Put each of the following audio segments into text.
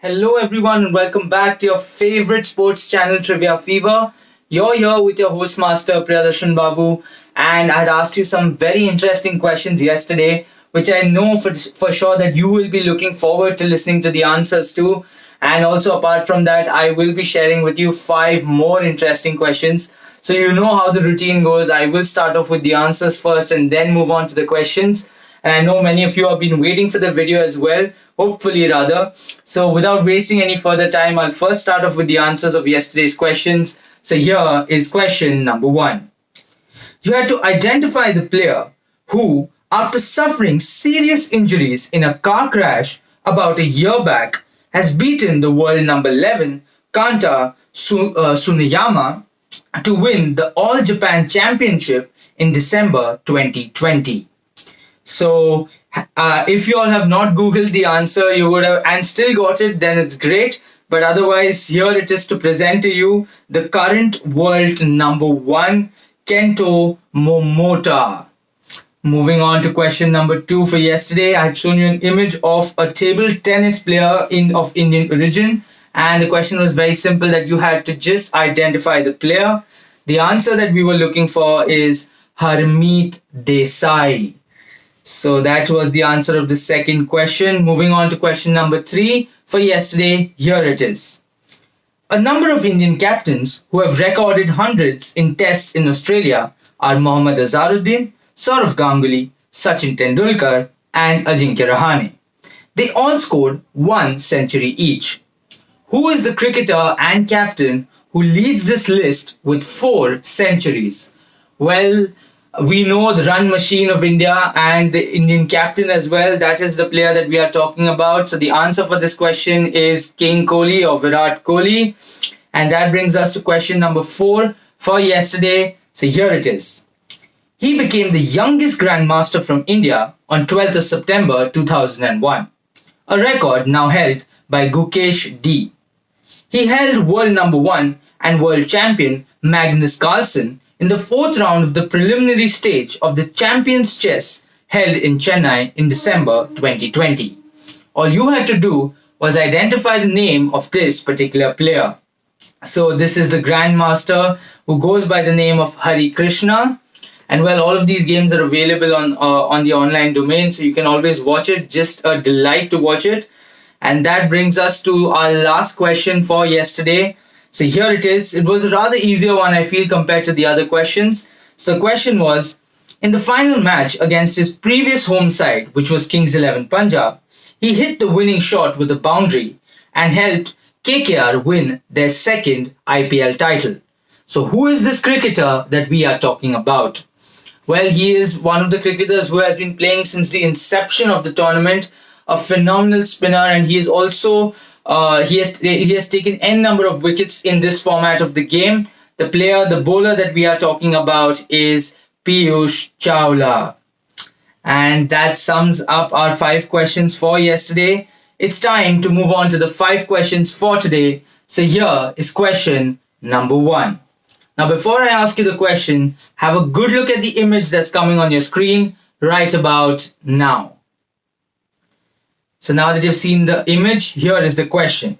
Hello, everyone, and welcome back to your favorite sports channel, Trivia Fever. You're here with your host master, Priyadarshan Babu, and I had asked you some very interesting questions yesterday, which I know for sure that you will be looking forward to listening to the answers to. And also, apart from that, I will be sharing with you five more interesting questions. So, you know how the routine goes. I will start off with the answers first and then move on to the questions. And I know many of you have been waiting for the video as well, hopefully rather. So without wasting any further time, I'll first start off with the answers of yesterday's questions. So here is question number one. You had to identify the player who, after suffering serious injuries in a car crash about a year back, has beaten the world number 11, Suneyama, to win the All Japan Championship in December 2020. So, if you all have not Googled the answer, you would have and still got it, then it's great. But otherwise, here it is to present to you the current world number one, Kento Momota. Moving on to question number two for yesterday, I had shown you an image of a table tennis player of Indian origin, and the question was very simple that you had to just identify the player. The answer that we were looking for is Harmeet Desai. So that was the answer of the second question. Moving on to question number three for yesterday, here it is. A number of Indian captains who have recorded hundreds in tests in Australia are Mohammad Azharuddin, Sourav Ganguly, Sachin Tendulkar and Ajinkya Rahane. They all scored 1 century each. Who is the cricketer and captain who leads this list with 4 centuries? Well, we know the run machine of India and the Indian captain as well. That is the player that we are talking about. So the answer for this question is King Kohli or Virat Kohli. And that brings us to question number 4 for yesterday. So here it is. He became the youngest grandmaster from India on 12th of September 2001. A record now held by Gukesh D. He held world number 1 and world champion Magnus Carlsen in the 4th round of the preliminary stage of the Champions Chess held in Chennai in December 2020. All you had to do was identify the name of this particular player. So this is the Grandmaster who goes by the name of Hari Krishna. And well, all of these games are available on the online domain, so you can always watch it. Just a delight to watch it. And that brings us to our last question for yesterday. So here it is. It was a rather easier one, I feel, compared to the other questions. So the question was, in the final match against his previous home side, which was Kings 11 Punjab, he hit the winning shot with a boundary and helped KKR win their second IPL title. So who is this cricketer that we are talking about? Well, he is one of the cricketers who has been playing since the inception of the tournament, a phenomenal spinner, and he is also he has taken n number of wickets in this format of the game. The bowler that we are talking about is Piyush Chawla. And that sums up our 5 questions for yesterday. It's time to move on to the 5 questions for today. So here is question number 1. Now before I ask you the question, have a good look at the image that's coming on your screen right about now. So now that you've seen the image, here is the question.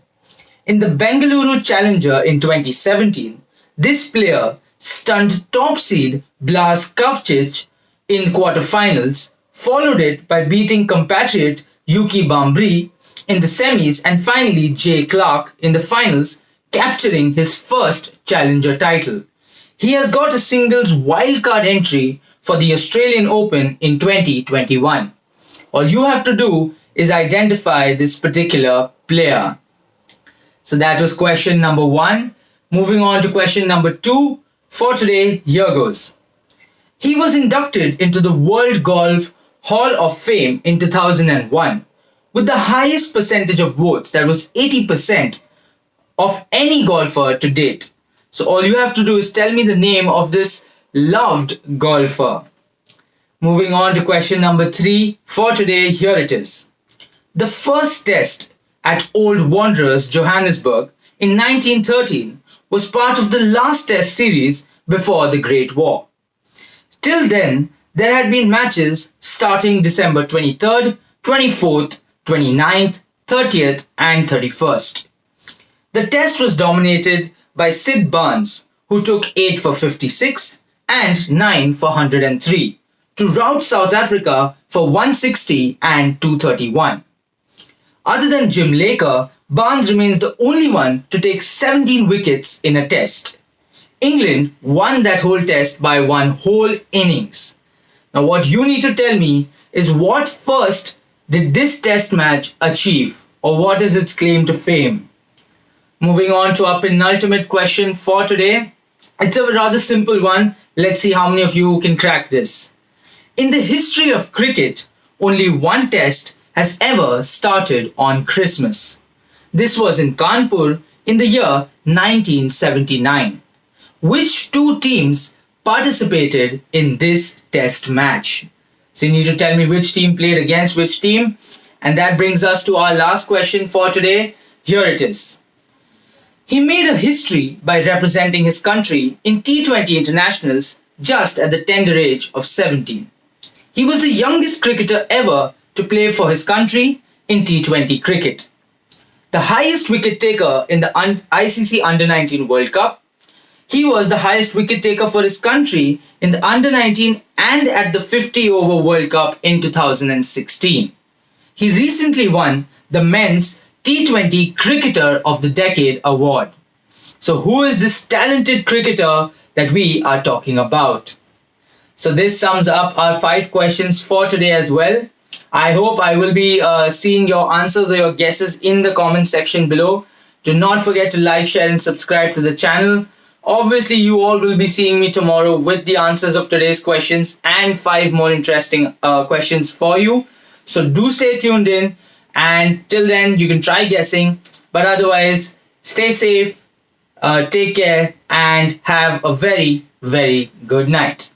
In the Bengaluru Challenger in 2017, this player stunned top seed Blas Kavcic in quarterfinals, followed it by beating compatriot Yuki Bambri in the semis and finally Jay Clark in the finals, capturing his first Challenger title. He has got a singles wildcard entry for the Australian Open in 2021. All you have to do is identify this particular player. So that was question number 1. Moving on to question number 2 for today, here goes. He was inducted into the World Golf Hall of Fame in 2001 with the highest percentage of votes, that was 80% of any golfer to date. So all you have to do is tell me the name of this loved golfer. Moving on to question number 3 for today, here it is. The first test at Old Wanderers Johannesburg in 1913 was part of the last test series before the Great War. Till then, there had been matches starting December 23rd, 24th, 29th 30th, and 31st. The test was dominated by Sid Barnes, who took 8 for 56 and 9 for 103 to rout South Africa for 160 and 231. Other than Jim Laker, Barnes remains the only one to take 17 wickets in a test. England won that whole test by one whole innings. Now, what you need to tell me is what first did this test match achieve, or what is its claim to fame? Moving on to our penultimate question for today. It's a rather simple one. Let's see how many of you can crack this. In the history of cricket, only one test has ever started on Christmas. This was in Kanpur in the year 1979. Which two teams participated in this test match? So you need to tell me which team played against which team. And that brings us to our last question for today. Here it is. He made a history by representing his country in T20 internationals just at the tender age of 17. He was the youngest cricketer ever to play for his country in T20 cricket. The highest wicket taker in the ICC Under-19 World Cup. He was the highest wicket taker for his country in the Under-19 and at the 50-over World Cup in 2016. He recently won the Men's T20 Cricketer of the Decade award. So who is this talented cricketer that we are talking about? So this sums up our 5 questions for today as well. I hope I will be seeing your answers or your guesses in the comment section below. Do not forget to like, share and subscribe to the channel. Obviously, you all will be seeing me tomorrow with the answers of today's questions and 5 more interesting questions for you. So do stay tuned in, and till then you can try guessing. But otherwise, stay safe, take care and have a very, very good night.